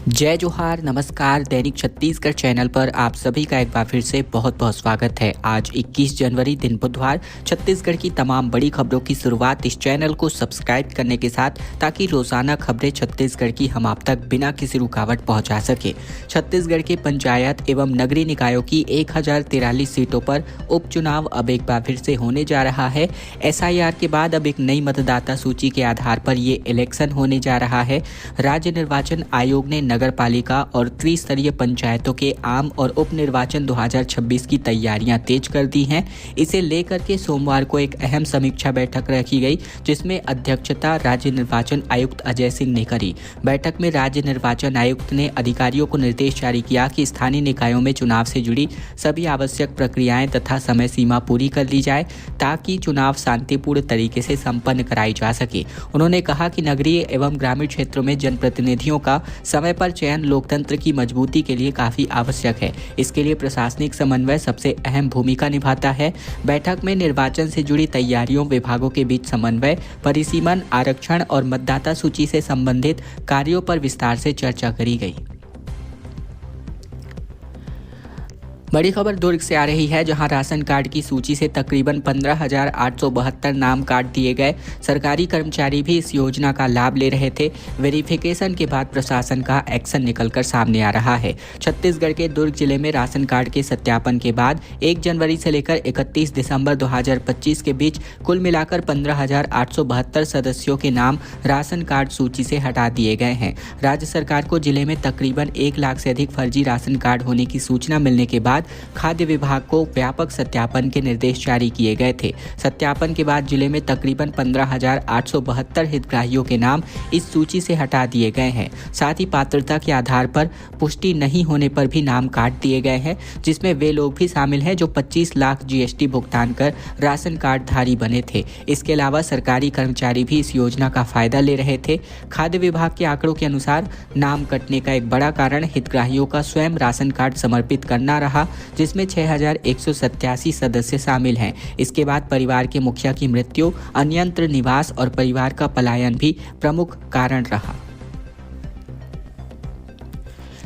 जय जोहार, नमस्कार। दैनिक छत्तीसगढ़ चैनल पर आप सभी का एक बार फिर से बहुत बहुत स्वागत है। आज 21 जनवरी दिन बुधवार छत्तीसगढ़ की तमाम बड़ी खबरों की शुरुआत इस चैनल को सब्सक्राइब करने के साथ, ताकि रोजाना खबरें छत्तीसगढ़ की हम आप तक बिना किसी रुकावट पहुंचा सके। छत्तीसगढ़ के पंचायत एवं नगरीय निकायों की 1043 सीटों पर उपचुनाव अब एक बार फिर से होने जा रहा है। SIR के बाद अब एक नई मतदाता सूची के आधार पर ये इलेक्शन होने जा रहा है। राज्य निर्वाचन आयोग ने नगर पालिका और त्रिस्तरीय पंचायतों के आम और उप निर्वाचन 2026 की तैयारियां तेज कर दी हैं। इसे लेकर के सोमवार को एक अहम समीक्षा बैठक रखी गई, जिसमें अध्यक्षता राज्य निर्वाचन आयुक्त अजय सिंह ने करी। बैठक में राज्य निर्वाचन आयुक्त ने अधिकारियों को निर्देश जारी किया कि स्थानीय निकायों में चुनाव से जुड़ी सभी आवश्यक प्रक्रियाएं तथा समय सीमा पूरी कर ली जाए, ताकि चुनाव शांतिपूर्ण तरीके से संपन्न कराई जा सके। उन्होंने कहा कि नगरीय एवं ग्रामीण क्षेत्रों में जनप्रतिनिधियों का समय पर चयन लोकतंत्र की मजबूती के लिए काफी आवश्यक है। इसके लिए प्रशासनिक समन्वय सबसे अहम भूमिका निभाता है। बैठक में निर्वाचन से जुड़ी तैयारियों, विभागों के बीच समन्वय, परिसीमन, आरक्षण और मतदाता सूची से संबंधित कार्यों पर विस्तार से चर्चा करी गई। बड़ी खबर दुर्ग से आ रही है, जहां राशन कार्ड की सूची से तकरीबन 15,872 नाम काट दिए गए। सरकारी कर्मचारी भी इस योजना का लाभ ले रहे थे। वेरिफिकेशन के बाद प्रशासन का एक्शन निकलकर सामने आ रहा है। छत्तीसगढ़ के दुर्ग जिले में राशन कार्ड के सत्यापन के बाद 1 जनवरी से लेकर 31 दिसंबर 2025 के बीच कुल मिलाकर 15,872 सदस्यों के नाम राशन कार्ड सूची से हटा दिए गए हैं। राज्य सरकार को जिले में तकरीबन 1 लाख से अधिक फर्जी राशन कार्ड होने की सूचना मिलने के बाद खाद्य विभाग को व्यापक सत्यापन के निर्देश जारी किए गए थे। सत्यापन के बाद जिले में तकरीबन 15,872 हितग्राहियों के नाम इस सूची से हटा दिए गए हैं। साथ ही पात्रता के आधार पर पुष्टि नहीं होने पर भी नाम काट दिए गए हैं, जिसमें वे लोग भी शामिल हैं जो 25 लाख GST भुगतान कर राशन कार्ड धारी बने थे। इसके अलावा सरकारी कर्मचारी भी इस योजना का फायदा ले रहे थे। खाद्य विभाग के आंकड़ों के अनुसार नाम कटने का एक बड़ा कारण हितग्राहियों का स्वयं राशन कार्ड समर्पित करना रहा, जिसमें 6,187 सदस्य शामिल हैं। इसके बाद परिवार के मुखिया की मृत्यु, अन्यत्र निवास और परिवार का पलायन भी प्रमुख कारण रहा।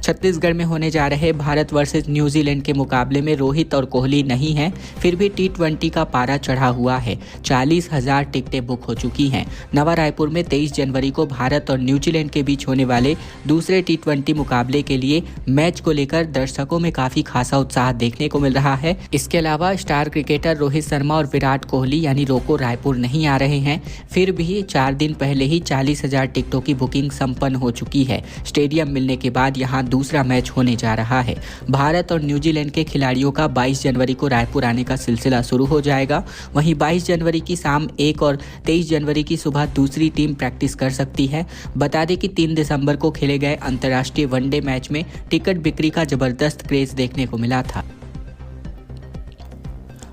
छत्तीसगढ़ में होने जा रहे भारत वर्सेस न्यूजीलैंड के मुकाबले में रोहित और कोहली नहीं हैं, फिर भी T20 का पारा चढ़ा हुआ है। 40,000 टिकटें बुक हो चुकी हैं। नवा रायपुर में 23 जनवरी को भारत और न्यूजीलैंड के बीच होने वाले दूसरे T20 मुकाबले के लिए मैच को लेकर दर्शकों में काफी खासा उत्साह देखने को मिल रहा है। इसके अलावा स्टार क्रिकेटर रोहित शर्मा और विराट कोहली यानी रोको रायपुर नहीं आ रहे हैं। फिर भी 4 दिन पहले ही 40,000 टिकटों की बुकिंग संपन्न हो चुकी है। स्टेडियम मिलने के बाद यहाँ दूसरा मैच होने जा रहा है। भारत और न्यूजीलैंड के खिलाड़ियों का 22 जनवरी को रायपुर आने का सिलसिला शुरू हो जाएगा। वहीं 22 जनवरी की शाम 1 और 23 जनवरी की सुबह दूसरी टीम प्रैक्टिस कर सकती है। बता दें कि 3 दिसंबर को खेले गए अंतर्राष्ट्रीय वनडे मैच में टिकट बिक्री का जबरदस्त क्रेज देखने को मिला था।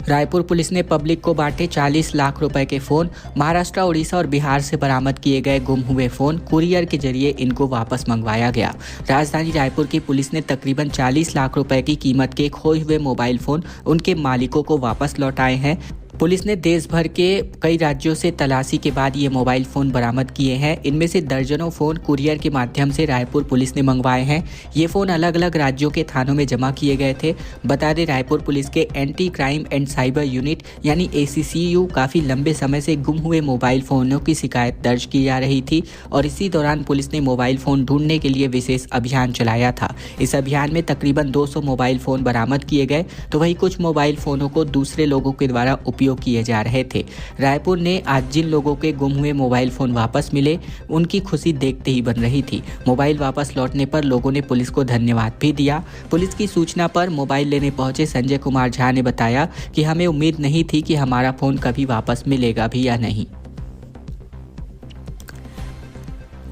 रायपुर पुलिस ने पब्लिक को बांटे 40 लाख रुपए के फोन। महाराष्ट्र, उड़ीसा और बिहार से बरामद किए गए गुम हुए फोन कुरियर के जरिए इनको वापस मंगवाया गया। राजधानी रायपुर की पुलिस ने तकरीबन 40 लाख रुपए की कीमत के खोए हुए मोबाइल फोन उनके मालिकों को वापस लौटाए हैं। पुलिस ने देश भर के कई राज्यों से तलाशी के बाद ये मोबाइल फ़ोन बरामद किए हैं। इनमें से दर्जनों फ़ोन कुरियर के माध्यम से रायपुर पुलिस ने मंगवाए हैं। ये फ़ोन अलग अलग राज्यों के थानों में जमा किए गए थे। बता दें, रायपुर पुलिस के anti crime and cyber unit यानी ACCU काफ़ी लंबे समय से गुम हुए मोबाइल फ़ोनों की शिकायत दर्ज की जा रही थी, और इसी दौरान पुलिस ने मोबाइल फ़ोन ढूंढने के लिए विशेष अभियान चलाया था। इस अभियान में तकरीबन 200 मोबाइल फ़ोन बरामद किए गए, तो वहीं कुछ मोबाइल फ़ोनों को दूसरे लोगों के द्वारा उपयोग किए जा रहे थे। रायपुर ने आज जिन लोगों के गुम हुए मोबाइल फोन वापस मिले, उनकी खुशी देखते ही बन रही थी। मोबाइल वापस लौटने पर लोगों ने पुलिस को धन्यवाद भी दिया। पुलिस की सूचना पर मोबाइल लेने पहुंचे संजय कुमार झा ने बताया कि हमें उम्मीद नहीं थी कि हमारा फोन कभी वापस मिलेगा भी या नहीं।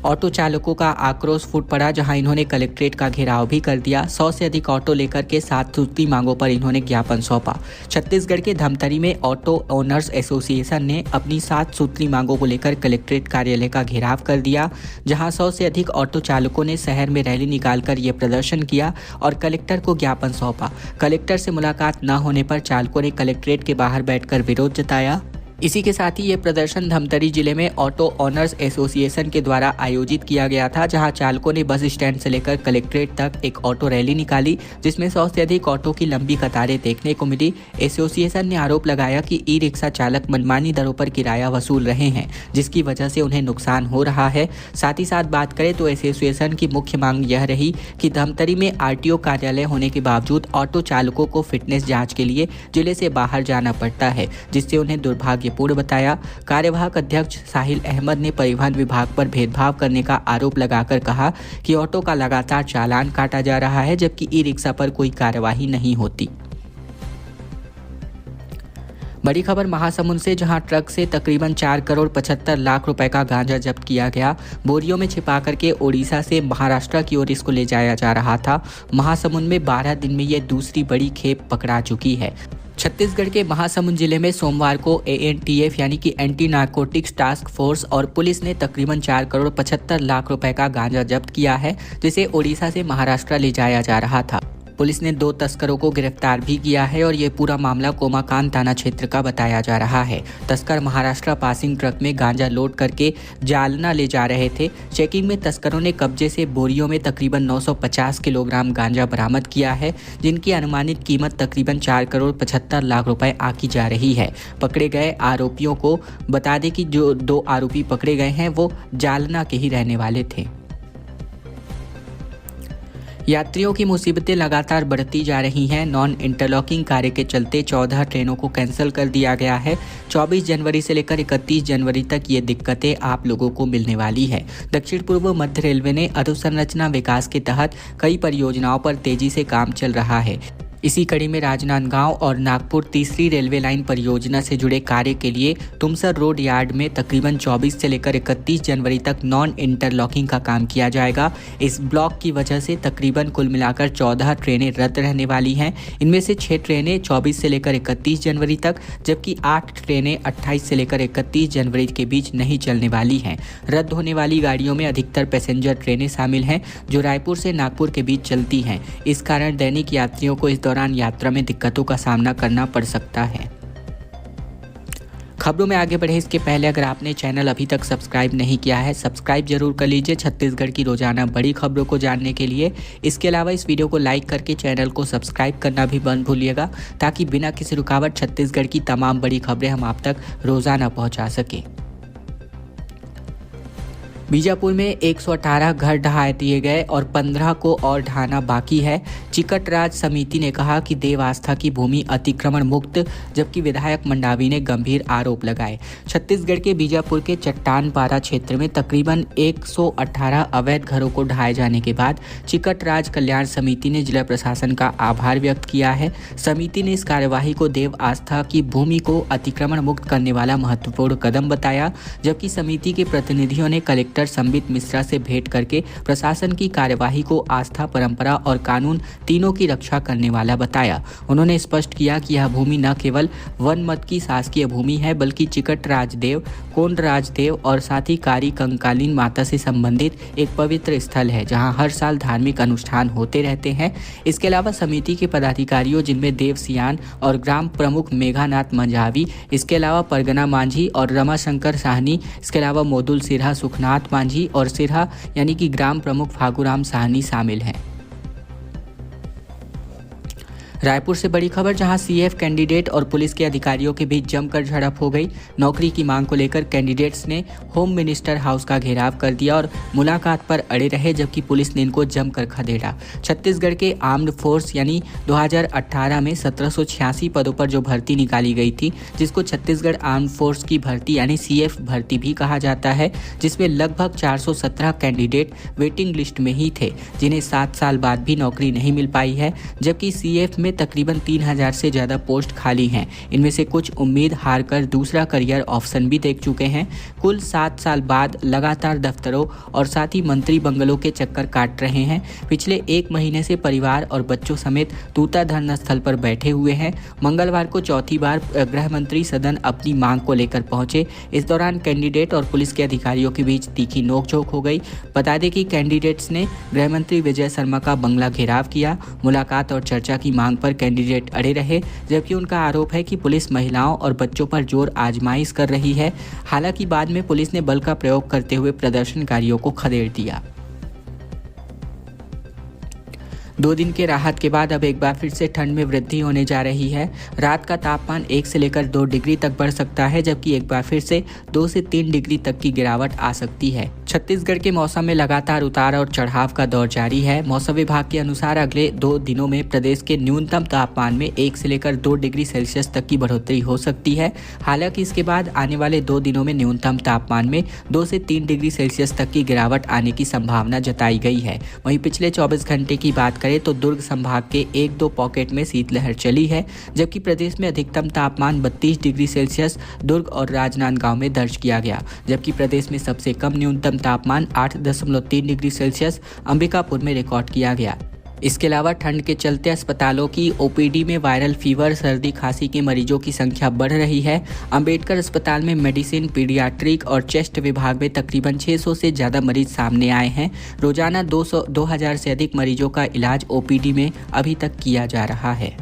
ऑटो चालकों का आक्रोश फूट पड़ा, जहां इन्होंने कलेक्ट्रेट का घेराव भी कर दिया। 100 से अधिक ऑटो लेकर के 7 सूत्री मांगों पर इन्होंने ज्ञापन सौंपा। छत्तीसगढ़ के धमतरी में ऑटो ओनर्स एसोसिएशन ने अपनी 7 सूत्री मांगों को लेकर कलेक्ट्रेट कार्यालय का घेराव कर दिया, जहां 100 से अधिक ऑटो चालकों ने शहर में रैली निकालकर ये प्रदर्शन किया और कलेक्टर को ज्ञापन सौंपा। कलेक्टर से मुलाकात न होने पर चालकों ने कलेक्ट्रेट के बाहर बैठकर विरोध जताया। इसी के साथ ही ये प्रदर्शन धमतरी जिले में ऑटो ऑनर्स एसोसिएशन के द्वारा आयोजित किया गया था, जहां चालकों ने बस स्टैंड से लेकर कलेक्ट्रेट तक एक ऑटो रैली निकाली, जिसमें 100 से अधिक ऑटो की लंबी कतारें देखने को मिली। एसोसिएशन ने आरोप लगाया कि ई रिक्शा चालक मनमानी दरों पर किराया वसूल रहे हैं, जिसकी वजह से उन्हें नुकसान हो रहा है। साथ ही साथ बात करें तो एसोसिएशन की मुख्य मांग यह रही कि धमतरी में आरटीओ कार्यालय होने के बावजूद ऑटो चालकों को फिटनेस जाँच के लिए जिले से बाहर जाना पड़ता है, जिससे उन्हें दुर्भाग्य पूर्ण बताया। कार्यवाहक अध्यक्ष साहिल अहमद ने परिवहन विभाग पर भेदभाव करने का आरोप लगाकर कहा कि ऑटो का लगातार चालान काटा जा रहा है, जबकि ई रिक्शा पर कोई कार्यवाही नहीं होती। बड़ी खबर महासमुंद से, जहां ट्रक से तकरीबन 4 करोड़ 75 लाख रुपए का गांजा जब्त किया गया। बोरियों में छिपा करके ओडिशा से महाराष्ट्र की ओर इसको ले जाया जा रहा था। महासमुंद में 12 दिन में ये दूसरी बड़ी खेप पकड़ा चुकी है। छत्तीसगढ़ के महासमुंद जिले में सोमवार को एएनटीएफ यानी कि एंटी नारकोटिक्स टास्क फोर्स और पुलिस ने तकरीबन 4 करोड़ 75 लाख रुपए का गांजा जब्त किया है, जिसे ओडिशा से महाराष्ट्र ले जाया जा रहा था। पुलिस ने 2 तस्करों को गिरफ्तार भी किया है और ये पूरा मामला कोमाकान थाना क्षेत्र का बताया जा रहा है। तस्कर महाराष्ट्र पासिंग ट्रक में गांजा लोड करके जालना ले जा रहे थे। चेकिंग में तस्करों ने कब्जे से बोरियों में तकरीबन 950 किलोग्राम गांजा बरामद किया है, जिनकी अनुमानित कीमत तकरीबन 4 करोड़ 75 लाख रुपए आकी जा रही है। पकड़े गए आरोपियों को बता दें कि जो 2 आरोपी पकड़े गए हैं वो जालना के ही रहने वाले थे। यात्रियों की मुसीबतें लगातार बढ़ती जा रही हैं। नॉन इंटरलॉकिंग कार्य के चलते 14 ट्रेनों को कैंसिल कर दिया गया है। 24 जनवरी से लेकर 31 जनवरी तक ये दिक्कतें आप लोगों को मिलने वाली है। दक्षिण पूर्व मध्य रेलवे ने अधोसंरचना विकास के तहत कई परियोजनाओं पर तेजी से काम चल रहा है। इसी कड़ी में राजनांदगांव और नागपुर तीसरी रेलवे लाइन परियोजना से जुड़े कार्य के लिए तुमसर रोड यार्ड में तकरीबन 24 से लेकर 31 जनवरी तक नॉन इंटरलॉकिंग का काम किया जाएगा। इस ब्लॉक की वजह से तकरीबन कुल मिलाकर 14 ट्रेनें रद्द रहने वाली हैं। इनमें से 6 ट्रेनें 24 से लेकर 31 जनवरी तक, जबकि 8 ट्रेनें 28 से लेकर 31 जनवरी के बीच नहीं चलने वाली हैं। रद्द होने वाली गाड़ियों में अधिकतर पैसेंजर ट्रेनें शामिल हैं, जो रायपुर से नागपुर के बीच चलती हैं। इस कारण दैनिक यात्रियों को इस दौरान यात्रा में दिक्कतों का सामना करना पड़ सकता है। खबरों में आगे बढ़े इसके पहले अगर आपने चैनल अभी तक सब्सक्राइब नहीं किया है, सब्सक्राइब जरूर कर लीजिए छत्तीसगढ़ की रोजाना बड़ी खबरों को जानने के लिए। इसके अलावा इस वीडियो को लाइक करके चैनल को सब्सक्राइब करना भी मत भूलिएगा, ताकि बिना किसी रुकावट छत्तीसगढ़ की तमाम बड़ी खबरें हम आप तक रोजाना पहुंचा सकें। बीजापुर में 118 घर ढहा दिए गए और 15 को और ढहाना बाकी है। चिकटराज समिति ने कहा कि देव आस्था की भूमि अतिक्रमण मुक्त, जबकि विधायक मंडावी ने गंभीर आरोप लगाए। छत्तीसगढ़ के बीजापुर के चट्टानपारा क्षेत्र में तकरीबन 118 अवैध घरों को ढहाए जाने के बाद चिकटराज कल्याण समिति ने जिला प्रशासन का आभार व्यक्त किया है। समिति ने इस कार्यवाही को देव आस्था की भूमि को अतिक्रमण मुक्त करने वाला महत्वपूर्ण कदम बताया, जबकि समिति के प्रतिनिधियों ने कलेक्टर संबित मिश्रा से भेंट करके प्रशासन की कार्यवाही को आस्था, परंपरा और कानून तीनों की रक्षा करने वाला बताया। उन्होंने स्पष्ट किया कि यह भूमि न केवल वन मत की शासकीय भूमि है, बल्कि चिकट राजदेव, कोंड राजदेव और साथ ही कारी कंकालीन माता से संबंधित एक पवित्र स्थल है, जहां हर साल धार्मिक अनुष्ठान होते रहते हैं। इसके अलावा समिति के पदाधिकारियों, जिनमें देव सियान और ग्राम प्रमुख मेघानाथ मंझावी, इसके अलावा परगना मांझी और रमाशंकर साहनी, इसके अलावा मोदुल सिरहा, सुखनाथ मांझी और सिरहा यानी कि ग्राम प्रमुख फागुराम साहनी शामिल हैं। रायपुर से बड़ी खबर, जहां सीएफ कैंडिडेट और पुलिस के अधिकारियों के बीच जमकर झड़प हो गई। नौकरी की मांग को लेकर कैंडिडेट्स ने होम मिनिस्टर हाउस का घेराव कर दिया और मुलाकात पर अड़े रहे, जबकि पुलिस ने इनको जमकर खदेड़ा। छत्तीसगढ़ के आर्म्ड फोर्स यानी 2018 में 1786 पदों पर जो भर्ती निकाली गई थी, जिसको छत्तीसगढ़ आर्म्ड फोर्स की भर्ती यानी सीएफ भर्ती भी कहा जाता है, जिसमें लगभग 417 कैंडिडेट वेटिंग लिस्ट में ही थे, जिन्हें 7 साल बाद भी नौकरी नहीं मिल पाई है। जबकि सीएफ में तकरीबन 3000 से ज़्यादा पोस्ट खाली हैं। इनमें से कुछ उम्मीद हार कर दूसरा करियर ऑप्शन भी देख चुके हैं। कुल 7 साल बाद लगातार दफ्तरों और साथ ही मंत्री बंगलों के चक्कर काट रहे हैं। पिछले 1 महीने से परिवार और बच्चों समेत तूता धरना स्थल पर बैठे हुए हैं। मंगलवार को चौथी बार गृह मंत्री सदन अपनी मांग को लेकर पहुंचे। इस दौरान कैंडिडेट और पुलिस के अधिकारियों के बीच तीखी नोकझोंक हो गई। बता दें कि कैंडिडेट्स ने गृह मंत्री विजय शर्मा का बंगला घेराव किया। मुलाकात और चर्चा की मांग पर पर कैंडिडेट अड़े रहे, जबकि उनका आरोप है कि पुलिस महिलाओं और बच्चों पर जोर आजमाइश कर रही है। हालांकि बाद में पुलिस ने बल का प्रयोग करते हुए प्रदर्शनकारियों को खदेड़ दिया। 2 दिन के राहत के बाद अब एक बार फिर से ठंड में वृद्धि होने जा रही है। रात का तापमान 1 से लेकर 2 डिग्री तक बढ़ सकता है, जबकि एक बार फिर से 2 से 3 डिग्री तक की गिरावट आ सकती है। छत्तीसगढ़ के मौसम में लगातार उतार और चढ़ाव का दौर जारी है। मौसम विभाग के अनुसार अगले 2 दिनों में प्रदेश के न्यूनतम तापमान में 1 से लेकर 2 डिग्री सेल्सियस तक की बढ़ोतरी हो सकती है। हालांकि इसके बाद आने वाले 2 दिनों में न्यूनतम तापमान में 2 से 3 डिग्री सेल्सियस तक की गिरावट आने की संभावना जताई गई है। वहीं पिछले 24 घंटे की बात करें तो दुर्ग संभाग के 1-2 पॉकेट में शीतलहर चली है, जबकि प्रदेश में अधिकतम तापमान 32 डिग्री सेल्सियस दुर्ग और राजनांदगांव में दर्ज किया गया, जबकि प्रदेश में सबसे कम न्यूनतम तापमान 8.3 डिग्री सेल्सियस अंबिकापुर में रिकॉर्ड किया गया। इसके अलावा ठंड के चलते अस्पतालों की ओपीडी में वायरल फीवर, सर्दी, खांसी के मरीजों की संख्या बढ़ रही है। अंबेडकर अस्पताल में मेडिसिन, पीडियाट्रिक और चेस्ट विभाग में तकरीबन 600 से ज़्यादा मरीज सामने आए हैं। रोजाना 2000 से अधिक मरीजों का इलाज ओपीडी में अभी तक किया जा रहा है।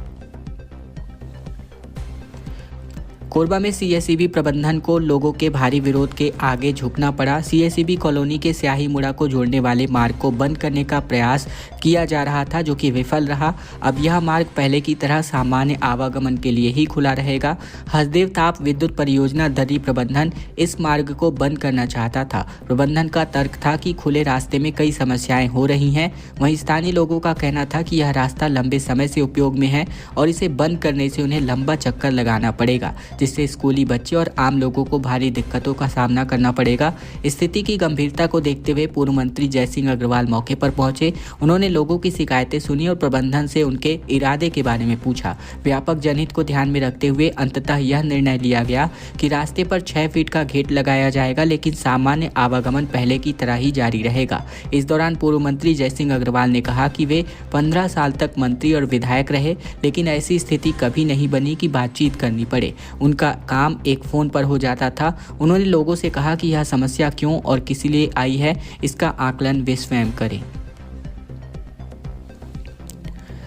कोरबा में सीएसईबी प्रबंधन को लोगों के भारी विरोध के आगे झुकना पड़ा। सीएसईबी कॉलोनी के स्याही मुड़ा को जोड़ने वाले मार्ग को बंद करने का प्रयास किया जा रहा था, जो कि विफल रहा। अब यह मार्ग पहले की तरह सामान्य आवागमन के लिए ही खुला रहेगा। हसदेव ताप विद्युत परियोजना दर्री प्रबंधन इस मार्ग को बंद करना चाहता था। प्रबंधन का तर्क था कि खुले रास्ते में कई समस्याएं हो रही हैं। वहीं स्थानीय लोगों का कहना था कि यह रास्ता लंबे समय से उपयोग में है और इसे बंद करने से उन्हें लंबा चक्कर लगाना पड़ेगा, जिससे स्कूली बच्चे और आम लोगों को भारी दिक्कतों का सामना करना पड़ेगा। स्थिति की गंभीरता को देखते हुए पूर्व मंत्री जयसिंह अग्रवाल मौके पर पहुंचे। उन्होंने लोगों की शिकायतें सुनी और प्रबंधन से उनके इरादे के बारे में पूछा। व्यापक जनहित को ध्यान में रखते हुए अंततः यह निर्णय लिया गया कि रास्ते पर 6 फीट का गेट लगाया जाएगा, लेकिन सामान्य आवागमन पहले की तरह ही जारी रहेगा। इस दौरान पूर्व मंत्री जयसिंह अग्रवाल ने कहा कि वे 15 साल तक मंत्री और विधायक रहे, लेकिन ऐसी स्थिति कभी नहीं बनी कि बातचीत करनी पड़े। उनका काम एक फोन पर हो जाता था। उन्होंने लोगों से कहा कि यह समस्या क्यों और किस लिए आई है, इसका आकलन वे स्वयं करें।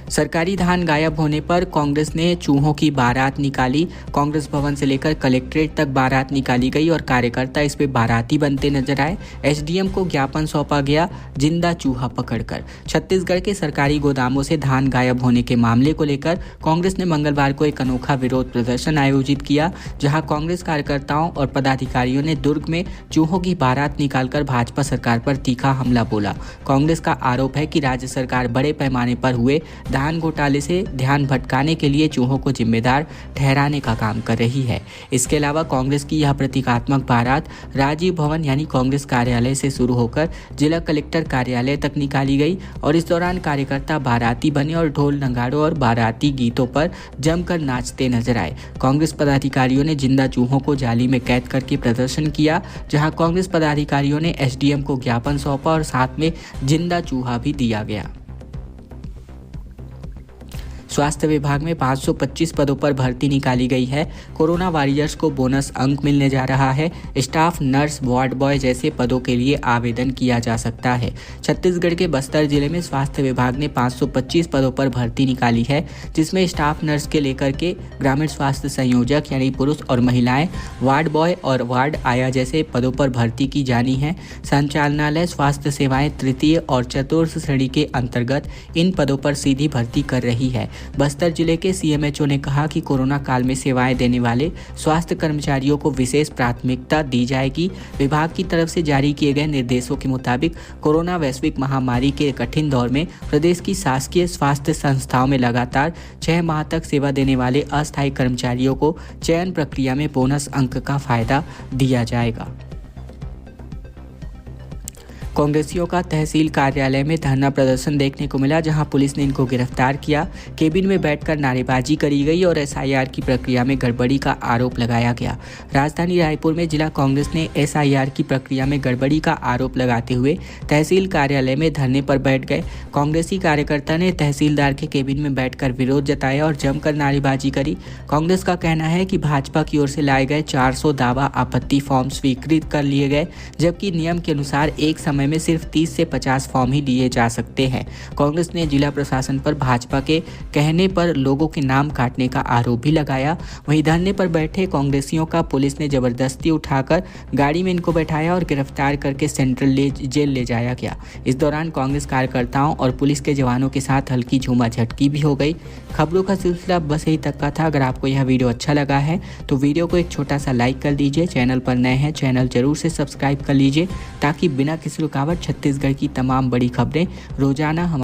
सरकारी धान गायब होने पर कांग्रेस ने चूहों की बारात निकाली। कांग्रेस भवन से लेकर कलेक्ट्रेट तक बारात निकाली गई और कार्यकर्ता इस पे बाराती बनते नजर आए। एसडीएम को ज्ञापन सौंपा गया जिंदा चूहा पकड़कर। छत्तीसगढ़ के सरकारी गोदामों से धान गायब होने के मामले को लेकर कांग्रेस ने मंगलवार को एक अनोखा विरोध प्रदर्शन आयोजित किया, जहां कांग्रेस कार्यकर्ताओं और पदाधिकारियों ने दुर्ग में चूहों की बारात निकालकर भाजपा सरकार पर तीखा हमला बोला। कांग्रेस का आरोप है कि राज्य सरकार बड़े पैमाने पर हुए धान घोटाले से ध्यान भटकाने के लिए चूहों को जिम्मेदार ठहराने का काम कर रही है। इसके अलावा कांग्रेस की यह प्रतीकात्मक बारात राजीव भवन यानी कांग्रेस कार्यालय से शुरू होकर जिला कलेक्टर कार्यालय तक निकाली गई और इस दौरान कार्यकर्ता बाराती बने और ढोल नगाड़ों और बाराती गीतों पर जमकर नाचते नजर आए। कांग्रेस पदाधिकारियों ने जिंदा चूहों को जाली में कैद करके प्रदर्शन किया, जहां कांग्रेस पदाधिकारियों ने एसडीएम को ज्ञापन सौंपा और साथ में जिंदा चूहा भी दिया गया। स्वास्थ्य विभाग में 525 पदों पर भर्ती निकाली गई है। कोरोना वॉरियर्स को बोनस अंक मिलने जा रहा है। स्टाफ नर्स, वार्ड बॉय जैसे पदों के लिए आवेदन किया जा सकता है। छत्तीसगढ़ के बस्तर जिले में स्वास्थ्य विभाग ने 525 पदों पर भर्ती निकाली है, जिसमें स्टाफ नर्स के लेकर के ग्रामीण स्वास्थ्य संयोजक यानी पुरुष और महिलाएं, वार्ड बॉय और वार्ड आया जैसे पदों पर भर्ती की जानी है। संचालनालय स्वास्थ्य सेवाएं तृतीय और चतुर्थ श्रेणी के अंतर्गत इन पदों पर सीधी भर्ती कर रही है। बस्तर जिले के सीएमएचओ ने कहा कि कोरोना काल में सेवाएं देने वाले स्वास्थ्य कर्मचारियों को विशेष प्राथमिकता दी जाएगी। विभाग की तरफ से जारी किए गए निर्देशों के मुताबिक कोरोना वैश्विक महामारी के कठिन दौर में प्रदेश की शासकीय स्वास्थ्य संस्थाओं में लगातार 6 माह तक सेवा देने वाले अस्थायी कर्मचारियों को चयन प्रक्रिया में बोनस अंक का फायदा दिया जाएगा। कांग्रेसियों का तहसील कार्यालय में धरना प्रदर्शन देखने को मिला, जहां पुलिस ने इनको गिरफ्तार किया। केबिन में बैठकर नारेबाजी करी गई और एसआईआर की प्रक्रिया में गड़बड़ी का आरोप लगाया गया। राजधानी रायपुर में जिला कांग्रेस ने एसआईआर की प्रक्रिया में गड़बड़ी का आरोप लगाते हुए तहसील कार्यालय में धरने पर बैठ गए। कांग्रेसी कार्यकर्ता ने तहसीलदार के केबिन में बैठकर विरोध जताया और जमकर नारेबाजी करी। कांग्रेस का कहना है कि भाजपा की ओर से लाए गए 400 दावा आपत्ति फॉर्म स्वीकृत कर लिए गए, जबकि नियम के अनुसार एक समय समय में सिर्फ 30 से 50 फॉर्म ही लिए जा सकते हैं। कांग्रेस ने जिला प्रशासन पर भाजपा के कहने पर लोगों के नाम काटने का आरोप भी लगाया। वहीं धरने पर बैठे कांग्रेसियों का पुलिस ने जबरदस्ती उठाकर गाड़ी में इनको बैठाया और गिरफ्तार करके सेंट्रल जेल ले जाया गया। इस दौरान कांग्रेस कार्यकर्ताओं और पुलिस के जवानों के साथ हल्की झूमाझटकी भी हो गई। खबरों का सिलसिला बस यही तक का था। अगर आपको यह वीडियो अच्छा लगा है तो वीडियो को एक छोटा सा लाइक कर दीजिए। चैनल पर नए हैं, चैनल जरूर से सब्सक्राइब कर लीजिए ताकि बिना किसी रुकावट छत्तीसगढ़ की तमाम बड़ी खबरें रोजाना